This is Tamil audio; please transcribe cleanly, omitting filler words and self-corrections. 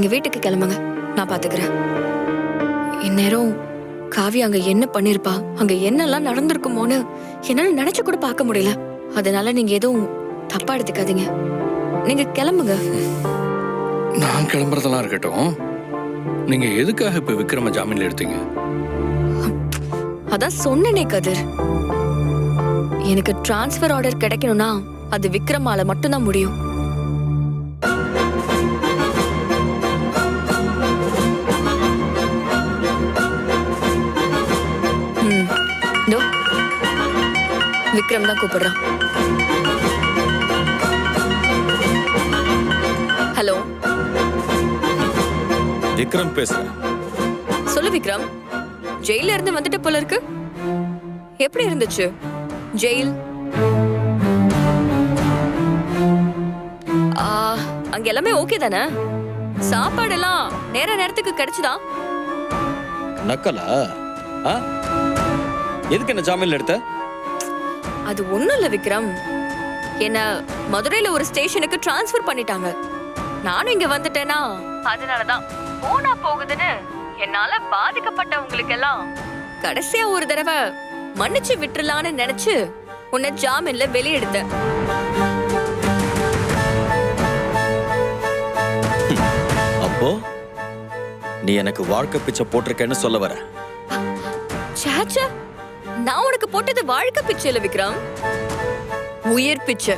நீங்க வீட்டுக்கு கிளம்புங்க, நான் பாத்துக்கிறேன். இந்நேரம் காவி அங்க என்ன பண்ணிருப்பா, அங்க என்னெல்லாம் நடந்திருக்குமோன்னு என்னால நினைச்சு கூட பார்க்க முடியல. அதனால நீங்க எதுவும் தப்பா எடுத்துக்காதீங்க. நீங்க கிளம்புங்க. நான் கிளம்புறதெல்லாம் இருக்கட்டும். நீங்க எதுக்காக இப்ப விக்ரம ஜாமீன்ல எடுத்தீங்க? அதான் சொன்னனே கதிர், எனக்கு டிரான்ஸ்ஃபர் ஆர்டர் கிடைக்கணும்னா அது விக்ரமால மட்டும்தான் முடியும். விக்ரம் தான் கூப்பிடுறான். ஹலோ, விக்ரம் பேசுறேன். சொல்லு விக்ரம். ஜெயில இருந்து வந்துட்டு போல இருக்கு. எப்படி இருந்துச்சு ஜெயில்? அங்க எல்லாமே ஓகே தானே? சாப்பாடு எல்லாம் நேரத்துக்கு கிடைச்சுதா? நக்கலா? எதுக்கு என்ன ஜாமீன்ல எடுத்த? அது ஒண்ணும் இல்ல விக்ரம், என்ன மதுரையில ஒரு ஸ்டேஷனுக்கு டிரான்ஸ்ஃபர் பண்ணிட்டாங்க. நானும் இங்க வந்துட்டேனா அதனாலதான் போனா போகுதுன்னு என்னால பாதிக்கப்பட்டவங்களுக்கு எல்லாம் கடைசியா ஒரு தடவை மன்னிச்சு விட்டுலான்னு நினைச்சு உன்னை ஜாமீன்ல வெளியெடுத்தேன். அப்போ நீ எனக்கு வாழ்க்கை பிச்சை போட்டிருக்கேன்னு சொல்ல வர? சாச்சா, நான் உனக்கு போட்டது வாழ்க்கை பிச்சை இல்ல விக்ரம், உயிர் பிச்சை.